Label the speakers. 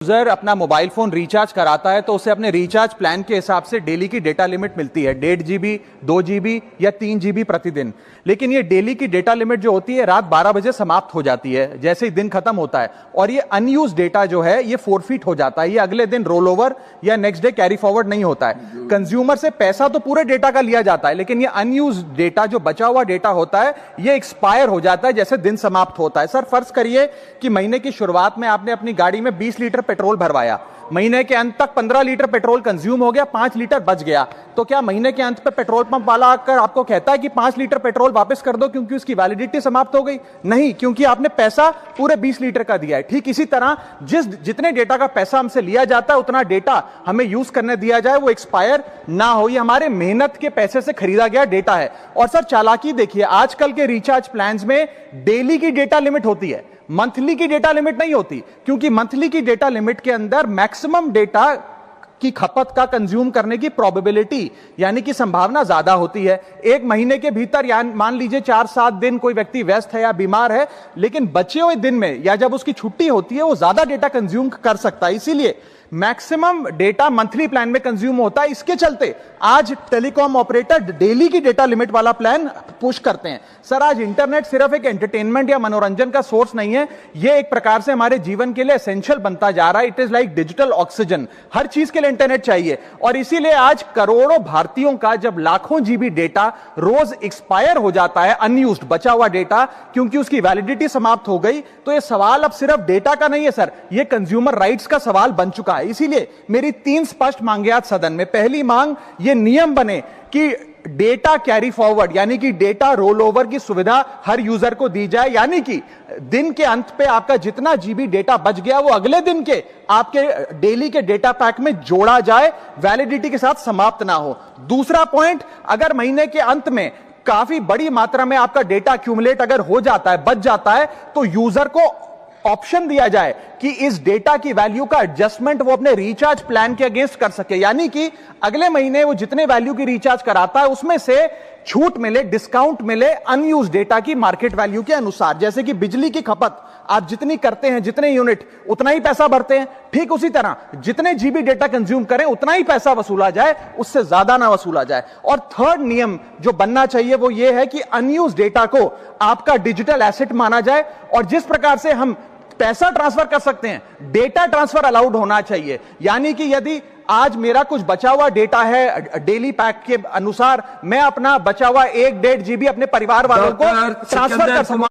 Speaker 1: User अपना mobile phone recharge कराता है तो उसे अपने रिचार्ज प्लान के हिसाब से डेली की डेटा लिमिट मिलती है, 1.5 GB, 2 GB या 3 GB प्रतिदिन। लेकिन ये डेली की डेटा लिमिट जो होती है रात 12 बजे समाप्त हो जाती है, जैसे ही दिन खत्म होता है, और ये अनयूज डेटा जो है ये फोरफिट हो जाता है, ये अगले दिन रोल ओवर या नेक्स्ट डे कैरी फॉरवर्ड नहीं होता है। कंज्यूमर से पैसा तो पूरे डेटा का लिया जाता है, लेकिन ये अनयूज डेटा, जो बचा हुआ डेटा होता है, ये एक्सपायर हो जाता है जैसे दिन समाप्त होता है। सर फर्ज करिए कि महीने की शुरुआत में आपने अपनी गाड़ी में 20 लीटर पेट्रोल भरवाया, महीने के अंत तक 15 लीटर पेट्रोल कंज्यूम हो गया, 5 लीटर बच गया, तो क्या महीने के अंत पे पेट्रोल पंप वाला आकर आपको कहता है कि 5 लीटर पेट्रोल वापस कर दो क्योंकि उसकी वैलिडिटी समाप्त हो गई? नहीं, क्योंकि आपने पैसा पूरे 20 लीटर का दिया है। ठीक इसी तरह जितने डेटा का पैसा हमसे लिया जाता है उतना डेटा हमें यूज करने दिया जाए, वो एक्सपायर ना हो। ये हमारे मेहनत के पैसे से खरीदा गया डेटा है। और सर चालाकी देखिए, आजकल के रिचार्ज प्लान्स में डेली की डेटा लिमिट होती है, मंथली की डेटा लिमिट नहीं होती, क्योंकि मंथली की डेटा लिमिट के अंदर मैक्सिमम डेटा की खपत का कंज्यूम करने की प्रोबेबिलिटी यानी कि संभावना ज्यादा होती है। एक महीने के भीतर या मान लीजिए 4-7 दिन कोई व्यक्ति व्यस्त है या बीमार है, लेकिन बचे हुए दिन में या जब उसकी छुट्टी होती है वो ज्यादा डेटा कंज्यूम कर सकता है, इसीलिए मैक्सिमम डेटा मंथली प्लान में कंज्यूम होता है। इसके चलते आज टेलीकॉम ऑपरेटर डेली की डेटा लिमिट वाला प्लान पुश करते हैं। सर आज इंटरनेट सिर्फ एक एंटरटेनमेंट या मनोरंजन का सोर्स नहीं है, यह एक प्रकार से हमारे जीवन के लिए एसेंशियल बनता जा रहा है। It is like digital oxygen, हर चीज के लिए इंटरनेट चाहिए। और इसीलिए आज करोड़ों भारतीयों का जब लाखों जीबी डेटा रोज एक्सपायर हो जाता है, अनयूज्ड बचा हुआ डेटा, क्योंकि उसकी वैलिडिटी समाप्त हो गई, तो यह सवाल अब सिर्फ डेटा का नहीं है सर, यह कंज्यूमर राइट्स का सवाल बन चुका है। इसीलिए मेरी 3 स्पष्ट मांगे आज सदन में। पहली मांग, यह नियम बने कि डेटा कैरी फॉरवर्ड यानी कि डेटा रोल ओवर की सुविधा हर यूजर को दी जाए, यानी कि दिन के अंत पे आपका जितना जीबी डेटा बच गया वो अगले दिन के आपके डेली के डेटा पैक में जोड़ा जाए, वैलिडिटी के साथ समाप्त ना हो। दूसरा पॉइंट, अगर महीने के अंत में काफी बड़ी मात्रा में आपका डेटा एक्यूमुलेट अगर हो जाता है, बच जाता है, तो यूजर को ऑप्शन दिया जाए कि इस डेटा की वैल्यू का एडजस्टमेंट वो अपने रिचार्ज प्लान के अगेंस्ट कर सके, यानी कि अगले महीने वो जितने वैल्यू की रिचार्ज कराता है उसमें से छूट मिले, डिस्काउंट मिले अनयूज्ड डेटा की मार्केट वैल्यू के अनुसार। जैसे कि बिजली की खपत आप जितनी करते हैं, जितने यूनिट, उतना ही पैसा भरते हैं, ठीक उसी तरह जितने जीबी डेटा कंज्यूम करें उतना ही पैसा वसूला जाए, उससे ज्यादा ना वसूला जाए। और थर्ड नियम जो बनना चाहिए वो ये है कि अनयूज्ड डेटा को आपका डिजिटल एसेट माना जाए, और जिस प्रकार से हम पैसा ट्रांसफर कर सकते हैं, डेटा ट्रांसफर अलाउड होना चाहिए। यानी कि यदि आज मेरा कुछ बचा हुआ डेटा है डेली पैक के अनुसार, मैं अपना बचा हुआ 1-1.5 GB अपने परिवार वालों को ट्रांसफर कर सकूं।